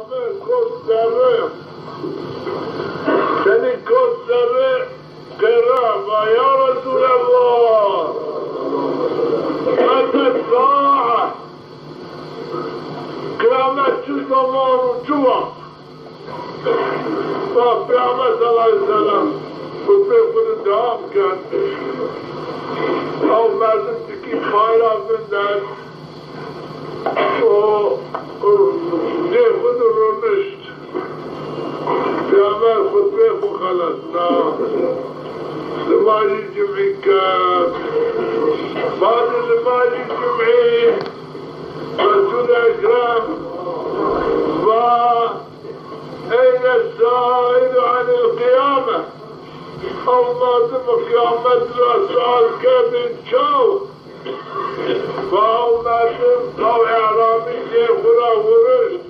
من كل ذرة سني كل ذرة قرابة يا رسول الله متى الساعة قيامة شو زمان وشو فقيامة صلى الله عليه وسلم قلت بيقول الدعام كان أو لازم تكيب خيرا من ذلك وناخذ الرمشت في أمان خطبه وخلصنا لماجي الجمعي كان بعد لماجي الجمعي رسول أكرم أين السائل عن القيامة أو ما دم قيامة الأسعال كابن شاو فهو ما دم أو إعرامي يخرى ورشد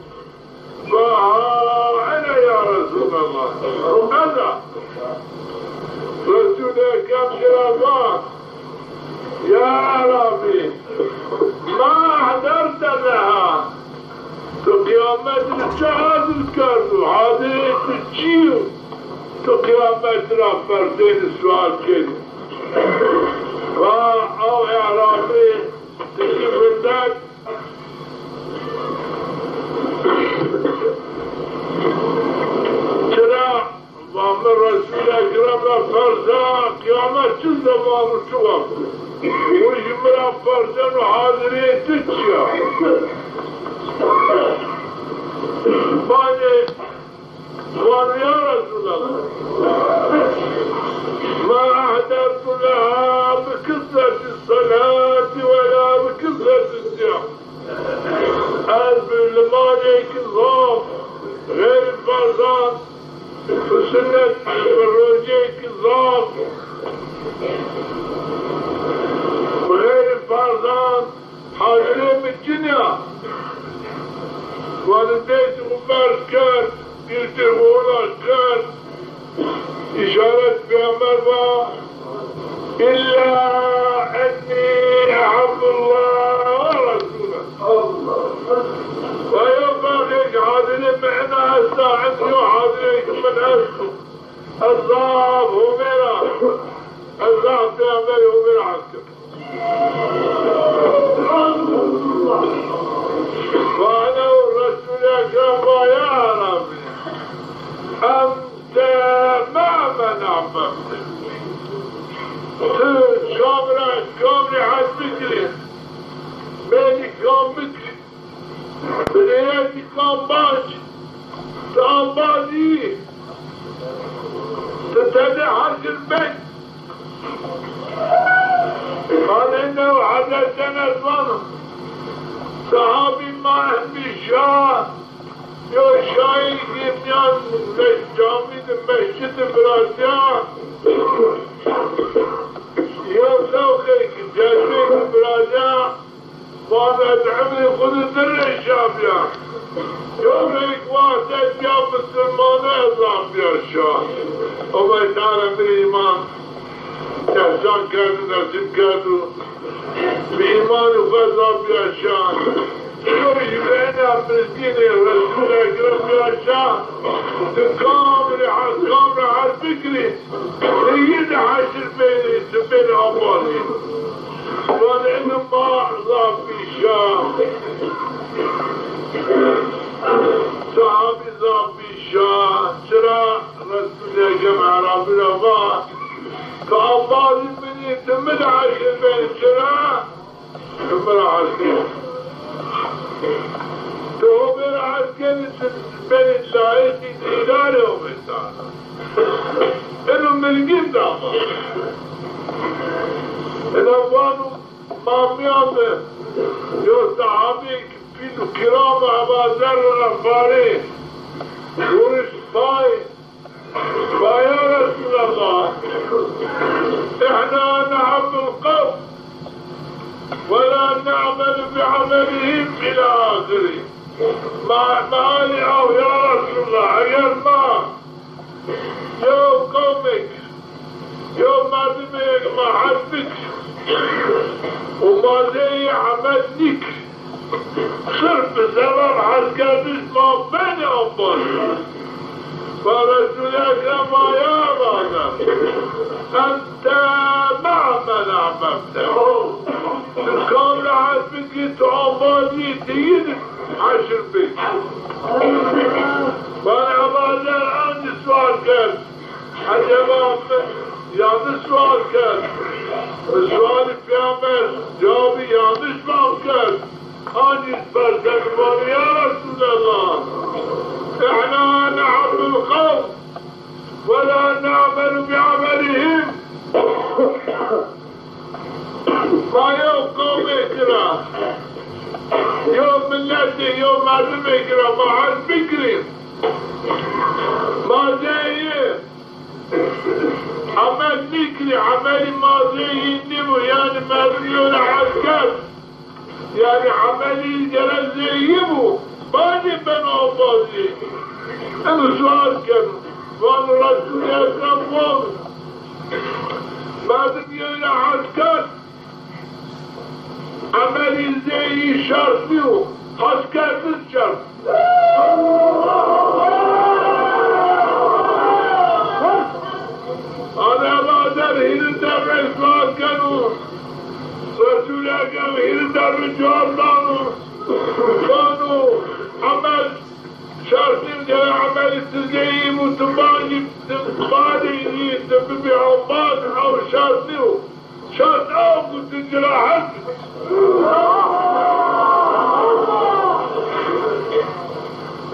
فأنا يا رسول الله أنا رسول أكرم شرفات يا عربي ما حضرت لها قيامة الجهاز الكرد هذه تجيو قيامة رفردين السؤال كده أو إعرابي تجيب الناس ترى ومن رسول أكرم فرزا قيامة شو زمان وشوف ويجمع فرزا وحاضرين تجيو قالوا يا رسول الله ما أحضرت لها بكثرة الصلاة ولا بكثرة الصيام قلب المالك الضعف غير الفرزان وسنة الروجيك الضعف وغير الفرزان حاضرين بالدنيا والبيت غبار كان يلتغونا كان إشارة بأمر إلا أني أحب الله ورسوله ويبقى لك حاضرين معنا الساعة وحاضرين من أسكم الضعف هميرا الضعف بأمر هميرا عسكر وأنا والرسول أكرم يا عربي أنت ما منعمك كامري حد بكري مالي كام بكري برياتي كام باج كام باجي تتدى حق البيت قال إنه حدثنا الظلم صحابي ما بشاه يو شايك يميان للجامي المسجد براسيا يو سوخيك جاسيك براسيا وانا ادعمني خذ در الشابيا يو ريك واسد يا مسلمان اظام بيا الشاه وما يتعالى من ايمان احسان كانوا نسيب كانوا بإيمان وفضل بيا الشاه يبقى فلسطيني ورسول أكرم يا شاه كامرة على الفكري يجي حاشر بين أموالي ولأن ما أعظم في شاه صحابي ضاب في شاه شرع رسول أكرم عربي الله فأموالي من يتمد حاشر بين شرع كمل حاشر تو میرا عسکری بین شاهدی دیداره و بستانه اینو ملگیم داما اینو وانو مامیامه یو صحابی فیلو کرام عبازر رفاری ورش باي يا رسول الله احنا نحب القوم ولا نعمل بعملهم الى اخره معالي او يا رسول الله غير ما يوم قومك يوم ما دمك ما حبك وما زي عملك صرف زرار عسكري ما بين عباس فرسول أكرم يا بابا أنت مع من أحببته الكون حسبك يتعبادي تيجي عشر بيت فأنا بعد عندي سؤال كان عجبا yanlış varken suali peygamber cevabı yanlış varken hangi istersen var ya Resulallah احنا نحب القوم ولا نعمل بعملهم ما يوم قوم اكرا يوم ملتي يوم مردم اكرا ما حد فكري ما زيه عمل فكري عمل ماضي نمو يعني مريون عسكر يعني عملي جلال زيبو باني بنو عباسي انا سؤال كانوا وانا رسول اكرم وانا بعد يوم عسكر عملي زي شرطيو عسكر بالشرط أنا بقدر هيردر إسلام كانوا رسول أكرم هيردر جوردانو كانوا عمل شرطين جاي عمل تزيم وتباني تباني تبي عباد أو شرطيو شرط أو كنت جراحت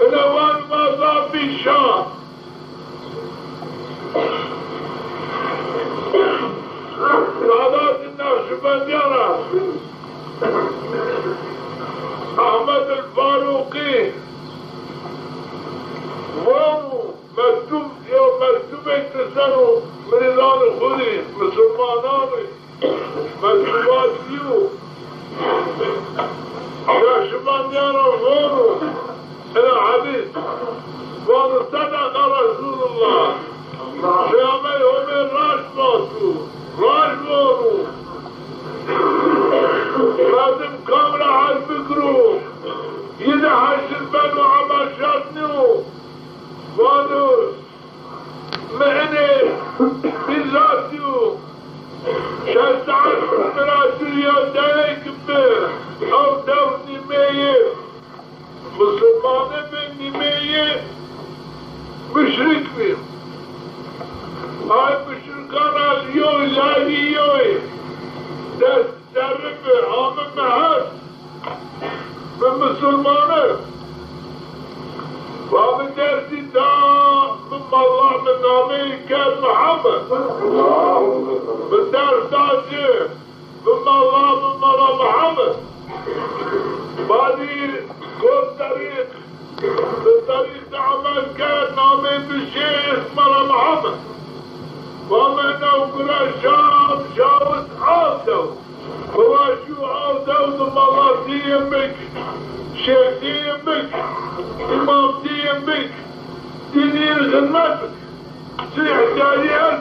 الأوان ما ضاف في الشام سعادات النقشبندية أحمد الفاروقي وانو مكتوب يوم مكتوب اكتسانو من الآن الخدي مسلماناني مكتوبات فيو نقشبندية وانو إلى حديث وانو صدق رسول الله شامل هم الراشماتو راشمانو لازم كامرة على الفكرو إذا حشر بنو عمل شاتنو وانو معني بذاتيو شاسعات مراسوليا دايك بيه أو دوني ميه مسلمانة بني ميه مشرك بيه هاي مشركان اليوم لاني يوي دست دربه عامل مهد من مسلمانه وعامل درسي دا من الله من نامي كان محمد من درس داسي من الله محمد بعدين كل طريق بالطريق عمل كان نامي بالشيء اسمه محمد ومن أوقل الشام شاوز عودو هو شو عودو ثم الله ديمك شيخ ديمك إمام ديمك دينير خدمتك سيح جايات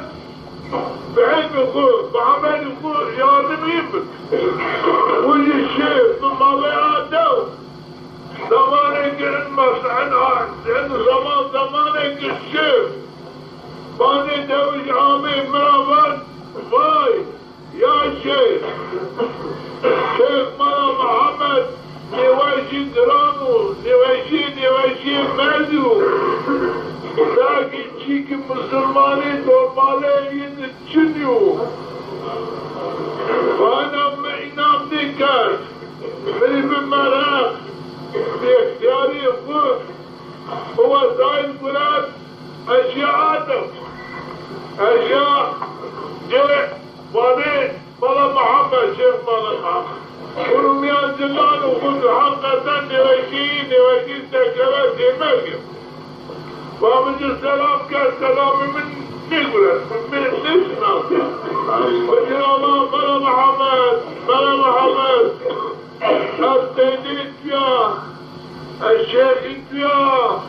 بعلم يقول بعمل يقول يادم يمك ويجي الشيخ ثم الله يعدو زمانك المسعنها لأنه زمانك الشيخ باني دوج عامي مرابط باي يا شيخ شيخ مالا محمد نواجي درامو نواجي مردو لكن شيك مسلماني دورمالي ينتشنيو فانا معنام ديكار مني بمراق باختياري فوق هو زايد قلات أشياء آدم أشياء جرع وبعدين مالا محمد شيخ مالا محمد ورميان جلال وقلت حقا نوشي سكرات مريم وعمد السلام كالسلام من نقرأ من نسنا وجل الله مالا محمد التهديد فيها الشيخ فيها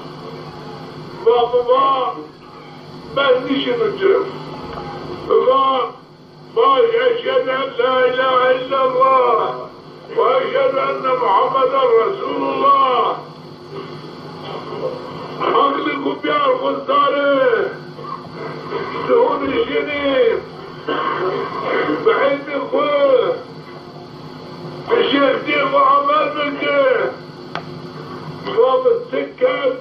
بابا بس نشي نجرب باش أشهد أن لا إله إلا الله وأشهد أن محمدا رسول الله بيار خسارة سهول الجنين بعلم اخوه الشيخ ديخ وعمال بك قام السكر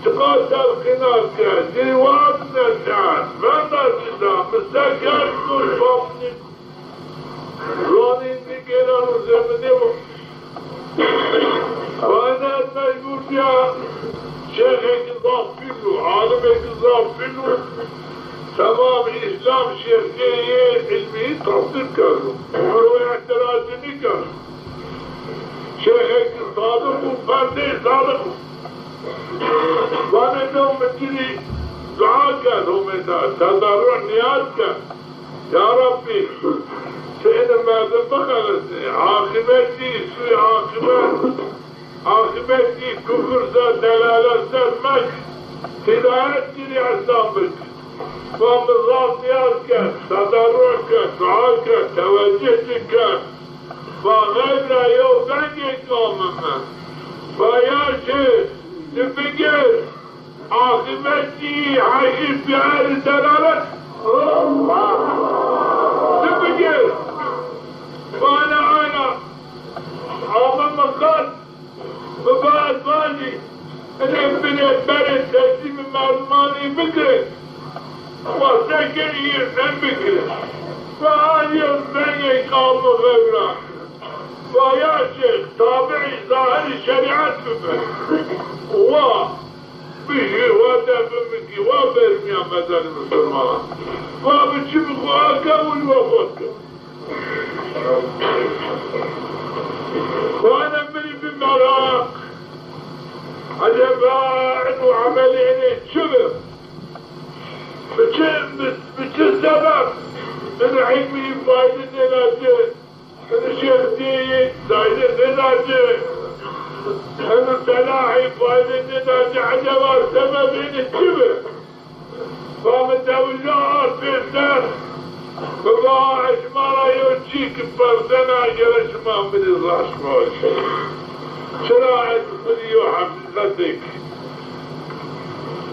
تقاطع القناة ديوان نسعان ما نسعان مستكر كل فضل راني بكنا وزمني وانا المجبور فيها شيخك ضافله عالمك ضافله تمام الإسلام شيخية علمي تصدق كذا ولو اعتراضني كذا شيخك صادق وفردي صادق وانا دوم تجري دعاء كذا ومثال تضرع نياز كذا يا ربي سيدنا ماذا بخلصني عاقبتي سوء عاقبتي كفر زاد دلالة زاد مك هدايتي عصامك قام الراب نيازك تضرعك دعاك توجهك فغيرنا يوفنك قومنا فيا شيخ تفكر عاقبتي عايش في هذه الدلالة تفكر فأنا عمام مقال ببعض مالي أنا بنيت برد تجيب المعلوماني بكرة وسكري بكرة فهذه البنية قام غيرنا فيا شيخ تابعي ظاهر الشريعة بفهم بيجي ودا بمكي وبرمي يا مدن المسلمان فبتشوف اخواك والوفاتك وانا مني بالمراق عجبان وعمليني شبه بتش السبب من علمي فايدة نلاجه من الشيخ دي سايدة نلاجه أنا تلاحي فايدة نلاجه عجبان سببين الشبه فمن دولار في الدار فباعش مرة يوتشيك بردنا جرش ما من الراس موش شراعت خذي وحقيقتك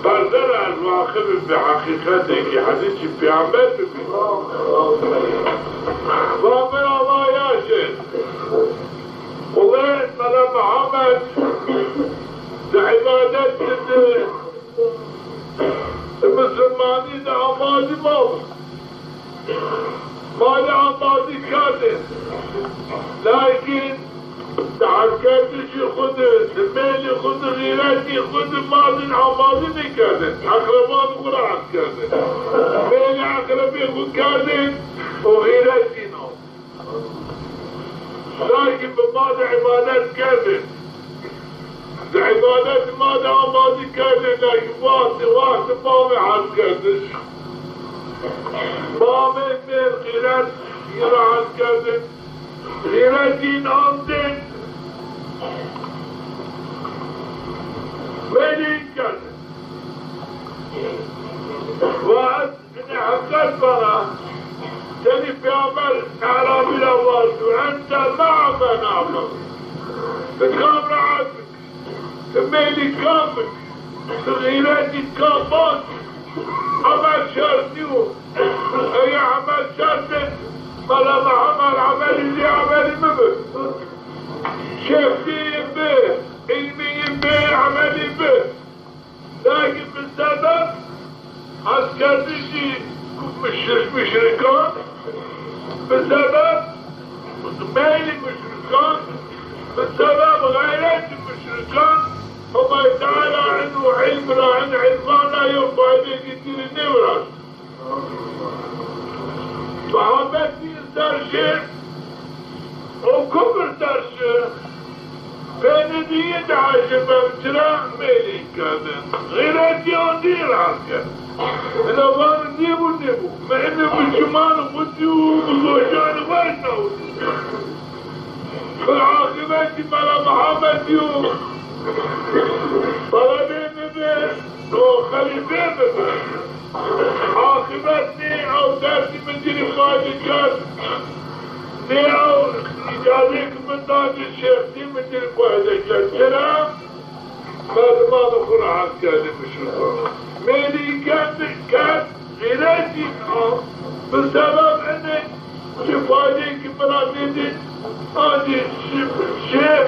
بردنا الواقف بحقيقتك يحدث في عمل فمن الله يا شيخ والله ملا محمد لعبادات المسلمانين عمادي موت مالي عمادي كاتب لكن تعكرتش خد الميل خد غيراتي خد مالي عمادي كاتب اقربان قرعت كاتب ميلي اقربي خد كاتب وغيراتي نو لكن بماذا عبادات كاتب عبادات ماذا عمادي كاتب لكن واحد مامي عاد كاتب مامي من غيرات يرعى الكاتب غيراتين عمدين مالين كاتب واحد من حقات برا تاني في عمل اعرابي الاول وانت مع من عمل الكاميرا عندك الميلي كامل غيراتي كامل عمل شرطيو هي عمل شرطي ملا عمل عمل اللي عمل مبه شفتي به علمي به عملي به لكن بالسبب عسكرتي مشركان بسبب ميلي مشركان بسبب غيرات المشركان هم تعالى عنه علم عن علمان لا يرفع عليه كثير النورس فحبتني استرشد وكبر ترشد بين دي يدعش بمتراء ميلي كذا غيرات يوندير عنك الأبان نيبو ما إنه بالشمال خديو بزوجان وينه فالعاقبات ملا محمد يوم طلبين به وخليفين به عاقبتني أو دارتي من دين خالد كان دي أو إجازيك من داد الشيخ دي من دين خالد كان سلام ما نخرج عن كلمة الشيطان مالي كان غيراتي بسبب انك شفايك مناديدي هذه الشيخ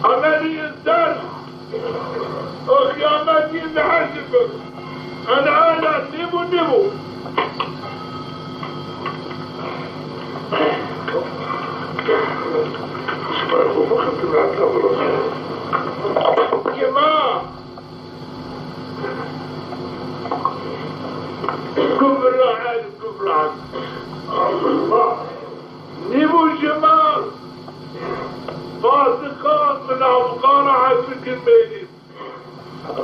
عملي الدرس وقيامتي بحسبك انا نمو جماعة كفر عالم كفر عالم نبو جمال فاسقان من أفكار عزمك الميلين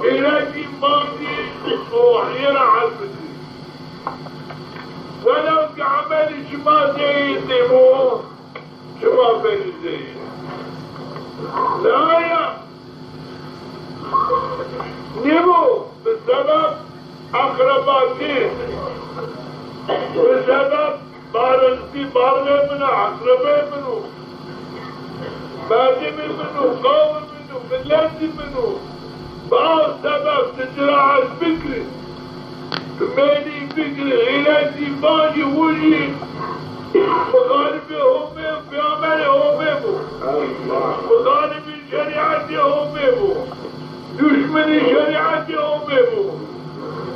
إلهي ماضي وحيرا عزمك ولو كعمل شما زي نبو شما بني زي الآية نبو بسبب أقرباتي بسبب بارنتي بارغ منه أقربين منه بادي منه قوم منه بلادي منه باو سبب تجرع الفكر مالي فكر غيراتي باجي وجي مغالبي همهم في عملي همهم مغالبي شريعتي همهم دشمني شريعتي همهم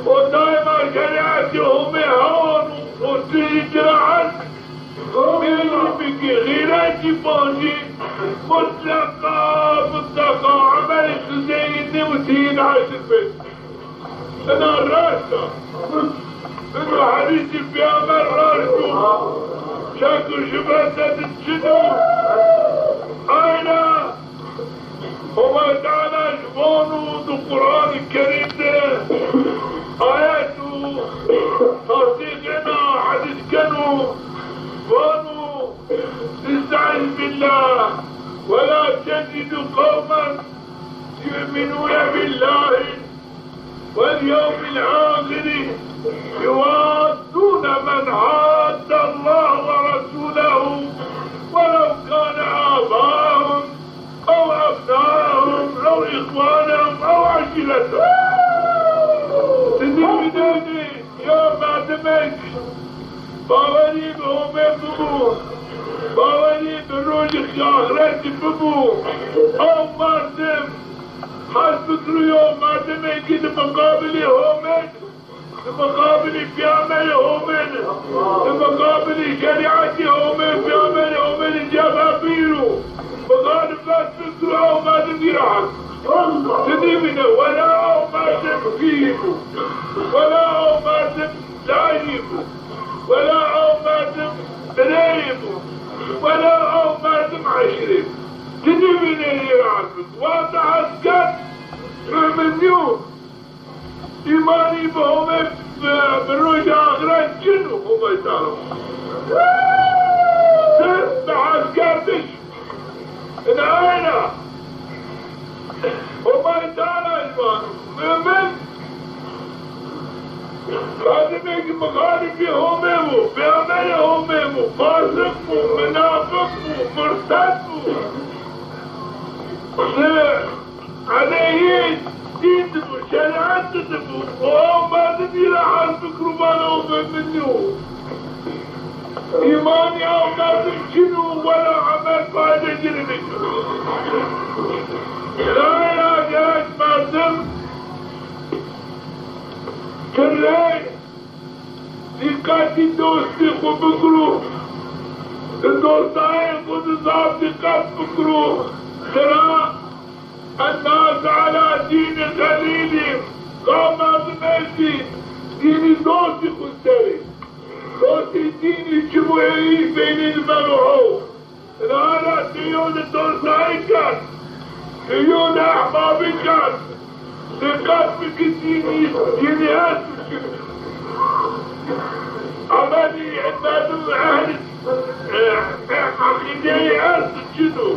ودائما شريعتي همهم وتجرع مالي فكر غيراتي باجي مطلقة عملي زي وتين عايش البيت انا الراشة انه حديثي في امر راشو شكو شبهة تتشدو اين هو تعالى شبونه القرآن الكريم ده آياته تصديقنا حديث كانوا وانو نستعين بالله ولا تجد قوما يؤمنون بالله واليوم الآخر يوادون من عاد الله ورسوله ولو كان آباءهم أو أبناءهم أو إخوانهم أو عشيرتهم تدري يا معدمك باوري بهم يبقوا باوري بروج آخرت ببو أو معدم حسبك يوم معدم يجد مقابلي هومن مقابلي في عمل هومن مقابلي شريعتي هومن في عمل هومن جبابيرو مغالبات فكرة أو معدم يرحل تدري منه ولا أو معدم فيه ولا أو معدم لايب ولا أو معدم بريب ولا أو معدم عشرين تدري منه يرحل واضح السكت من يوم إيماني بهم بالروج آخرات جنو هم يتعلمون تسمع السكتش الآية هم يتعلمون من خادمك مخالفي هممو بعمل هممو فاسقمو منافقمو مرتدمو عليهين دينمو شريعتمو وهم ما تدير عن فكربانهم منو إيماني أو ما تمشنوا ولا عمل فايدة جرمك لا يا جاج ما تم كرهي دقاتي دوستي خبكرو الدوستاين خد صاحب دقات بكرو ترى الناس على دين خليلهم قامت ماشي ديني دوستي خدتري دوستي ديني جمهوري بين المنوعو الآن ديون الدوستاين كان ديون أحبابي كان دقات بكتيني ديني هاتف عمالي عبادو أهل عقيدي أهل جنو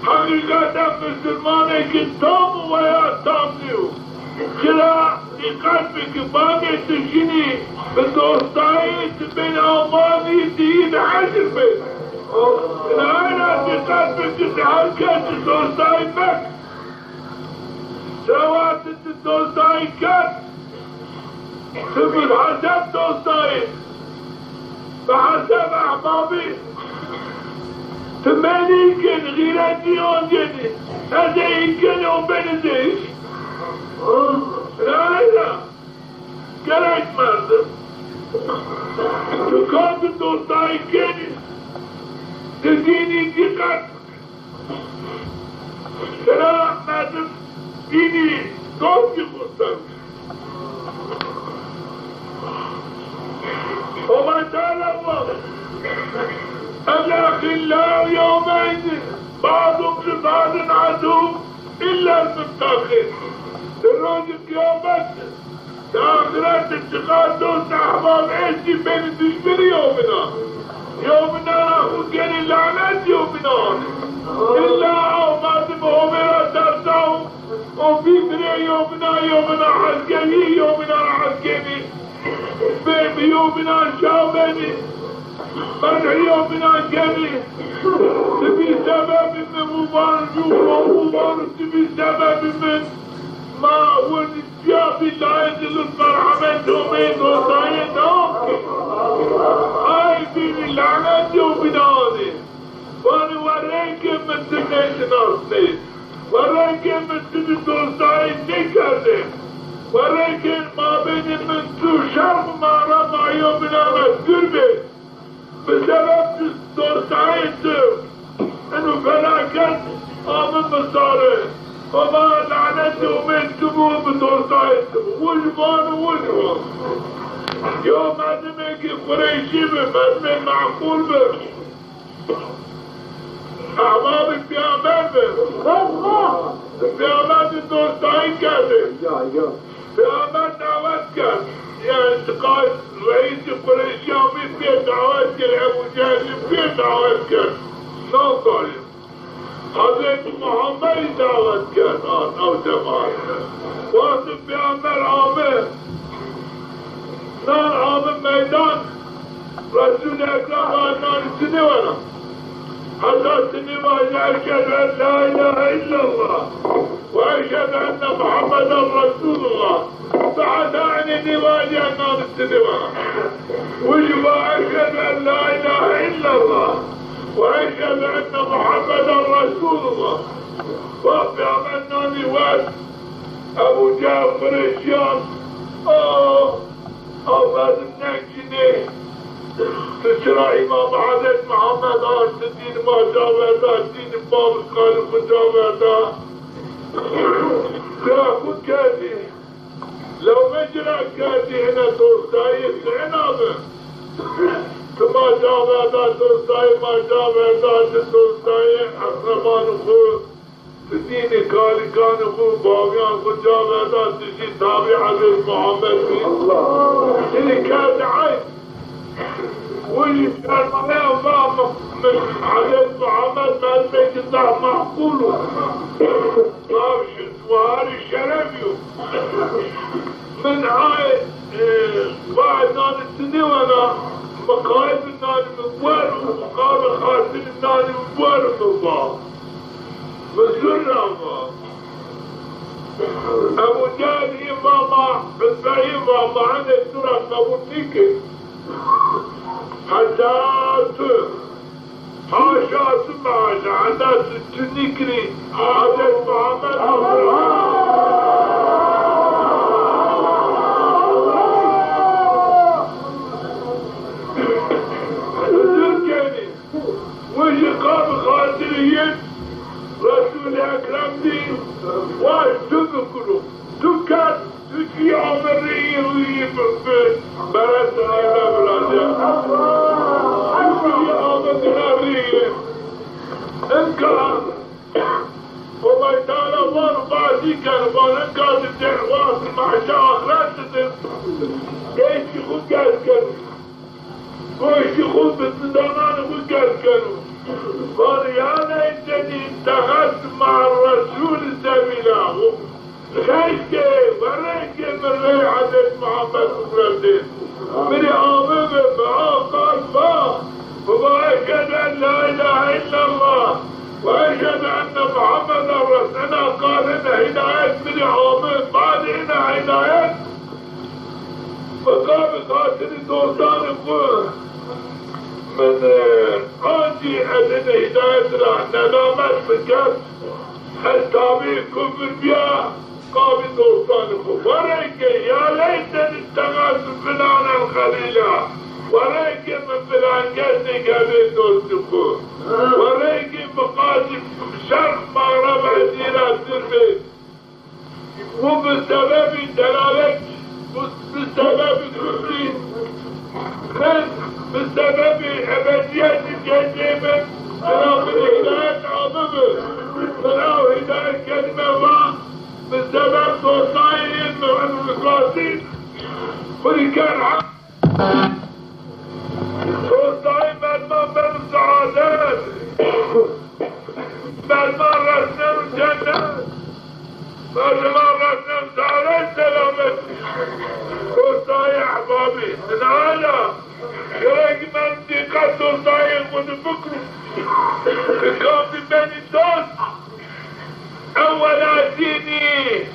حقيقة مسلماني كنتم ويا تامنيو كلا لقلبك باقي تجيني بالدوستايت بين أماني دين عجل بين لا دقات بجد حركة دوستاي مك سوات دوستاي كت تبل حسب دوستاي بحسب أحبابي تماني كن غيرتي أنجدي هذا يمكن يوم بنزيش لا قلت مرد تقابل دوستاي كني تديني دقات سلام مادم ديني دوستي خصوصا وما تعلم الأخلاء يومئذ بعضهم لبعض عدو إلا المتقين الراجل قيامت تأخرت اتخاذ دوست أحباب عيشي بين الدشمر يومنا وكان اللعنات يومنا إلا أومات بهمرا ترتاو وفي يومنا عسكري يومنا عسكري بيبي يومنا شامني منع يومنا جميل تبي سبب من مبارك ومبارك تبي سبب من ما والجاب الله يدل المرحمة دومين وصايدهم هاي بيبي اللعنة يومناني وانا وريكم من تنشنال ستيت وريكم من تنشنال نكرده وريكم ما بين من تو شرم ما رمى يومنا مسجربه بسبب دوستايته انه فلاكت آمن مصاره وما لعنته من تبوه بدوستايته وجبان يوم عدمك قريشي بمن معقول بك احبابك في امان بك في امان الدوستاين كاتب في امان دعوات كاتب يعني انتقاد رئيس القريشي في دعوات كالعبو جاهز في دعوات كان نوصل حضرت محمد دعوات كان او جماعة واصف بأمر عامر نار عامر ميدان رسول اكرام عنان السنوانة حتى السنوانة اشهد ان لا اله الا الله واشهد ان محمدا رسول الله بعد عن النواجه نار السنوانة وجب أشهد أن لا إله إلا الله وأشهد أن محمدا رسول الله وفي عملنا نواج أبو جعفر الشام بعد النجني تشرع إمام حضرت محمد آرس الدين ما جاوه الدين باب القالب جاوه تأخذ كذي لو مجرى كاتي هنا دوستاي عنابه كما جاب هذا دوستاي ما جاب هذا دوستاي أقربان أخوه الدين كالي كان أخوه باقيان خود جاب هذا تجي تابع حضرت محمد في اللي كان عين واللي كان معاه من حضرت محمد ما البيت الله معقوله وهذا الشرفيو من هاي بعد نان السنوانة مقايب النان مبوار ومقابل خاصل النان مبوار مبوار مزرنا الله أبو جهل إماما بالبعي إماما عن السورة أبو نيكي حتى حاشا سمعنا عنا تنكري عادة محمد وشقام خاطريين رسول أكرم دين واش تذكروا تكاد تجي عمريين ويبقى برد على بلاده تجي عمريين انكار وما تعالى واربعتي كان وانكاد الدعوات مع شاخرات ايش يخوض قال كانوا ويش يخوض بالصدانان وقال كانوا قال يا ليتني اتخذت مع الرسول سبيله خيك بريك من ريحة محمد مفردين من عامل معاه قال ما وما أشهد أن لا محمد رسولنا قال إن هداية من عامل بعد إن هداية مقام خاطر دوستان من عندي أن هداية ندامت بكت التابع كفر بيا قام دوستان وريك يا ليتني اتخذت فلانا الخليلا وريك من فلان قصدي قبل دوستكو وريك مقاصد شرق مغرب عزيرة البيت وبسبب دلالة بسبب كفرين بسبب أبدية الجزيمة فلو هداية عظمة فلو هداية كلمة الله بسبب توصايين من المقاصد واللي كان توصايين مدمان بين السعادات مدمان رسنا الجنة مدمان رسنا السعادات سلامتي توصايين أحبابي نعالى يراك من دقة توصايين ونفكر كان بين الدوس أولا ديني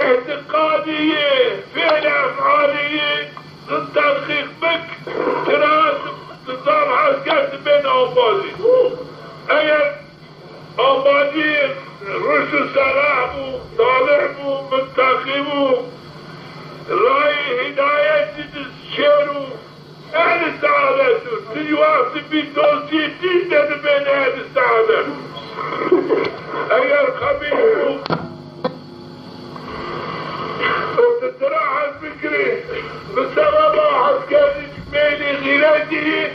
اعتقادية فعل أفعالية التدقيق بك تراث تصار حسكات بين أمبادي أيضا أمبادي رشو سلامو طالعمو منتخبو رأي هداية تشيرو أهل السعادة تجوافت بتوصي جدا بين أهل السعادة أيها الخبيث وتتراحى الفكري بسبب عسكري ميلي غيراتي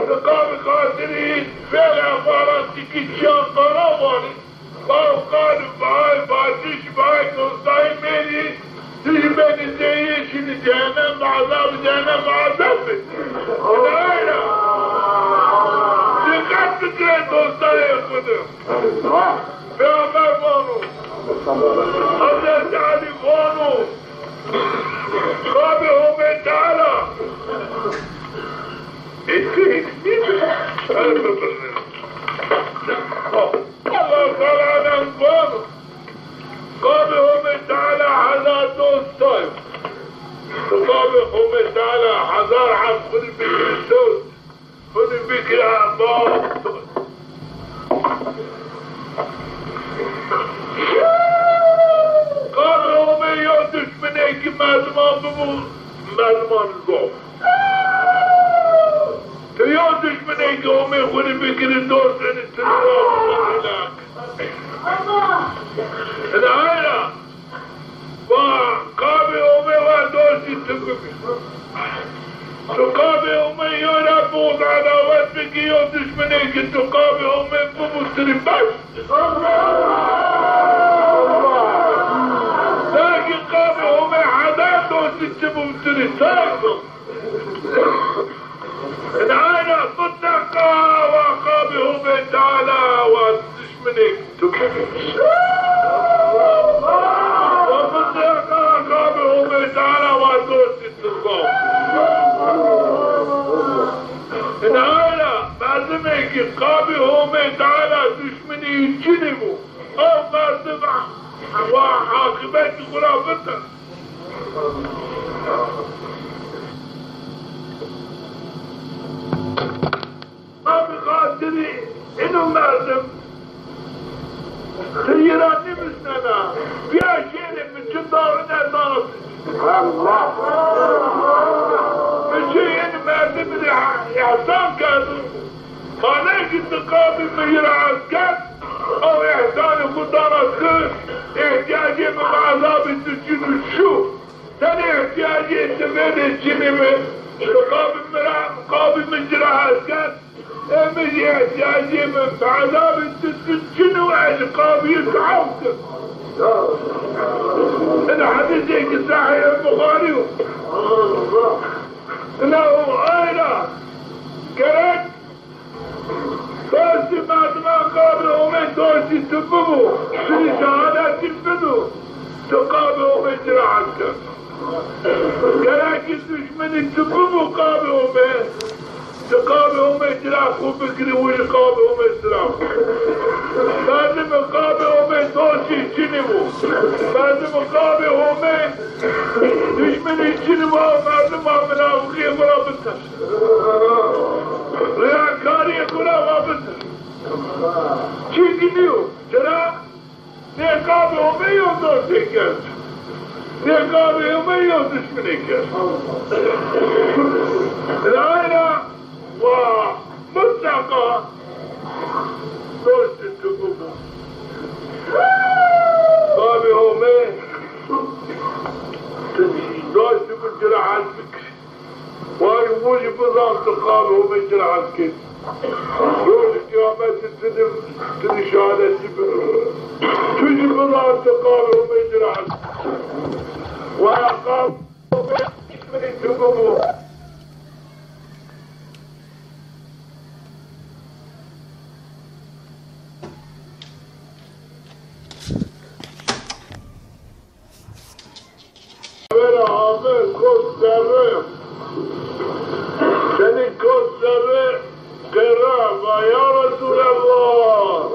تقام خاطرين فعل أفارات تكتشان طراباني قالوا باي باتيش باي توصاي ميلي تجي بين الزيش الجهنم عذاب جهنم عذاب لا لقد فكرة توصاي يخدم في أمر بانو حضرت علي بانو رابعهم تعالى الله تعالى عن بانو قابلهم تعالى حذار دوستاي قابلهم تعالى حذار عن كل بكر الدوست كل بكر عن بانو قابلهم يودش من ايك مازمان بموز مازمان الضوء يودش من ايك هم يقول بكر الدوست ان التنراب هناك العائلة وقابل أمي ودوسي تقبي تقابل أمي يربوط على وجهك يودش منيك تقابل أمي بمسترباش لكن قابل أمي حدا دوسي بمسترباش العائلة صدقا وقابل أمي تعالى ودش منيك تقبي تعالى وادوسي التقوم العالة لازم هيك قابي هم تعالى دشمني يجنبوا او ما تبع وعاقبات خرافتها ما بخاطري انه لازم خيراني مسنا فيها شيء من جدارنا ضرب الله من شيء ما تدري احسان كانوا ما نجي تقابل من عسكر او احسان قدرات احتياجي من عذاب السجن الشوف ثاني احتياجي انت بين الجنب تقابل من جراح عسكر مجي احتياجي من عذاب السجن وعقاب يتعوض انا حديث هيك صحيح البخاري له ايضا قرأت بس بعد ما قابلوا من دوسي تببوا في شهادات البدو تقابلوا من جراحتك قرأت الدشمن تببوا قابلوا من تقابل هم اجراء خوب بكري ويقابل هم اجراء بعد مقابل هم توشي جنبو بعد مقابل هم دشمني جنبو بعد ما منافقية مرابطة رياكارية مرابطة چی گنیو چرا نقابل هم یو دوستی کرد نقابل هم یو دشمنی کرد الآن ومطلقة دوست تقوم قابل هم دوست بجرى عزبك ويبوجي بضغط تقابل هم جرى عزبك يوم القيامات تدري شهادة تجي بضغط تقابل هم جرى عزبك ويقابل من تقوم سنی کسره قرابة يا رسول الله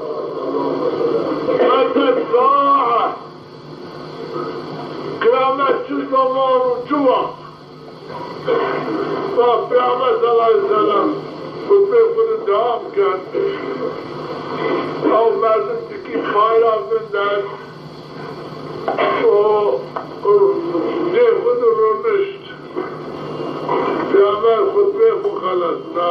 متى الساعة قيامت شو زمان وشو فقيامت صلى الله عليه وسلم وبيقول الدهام كان أو لازم تكيب خيرا من ذلك ويأخذ الرمشت في أمان خطبه وخلصنا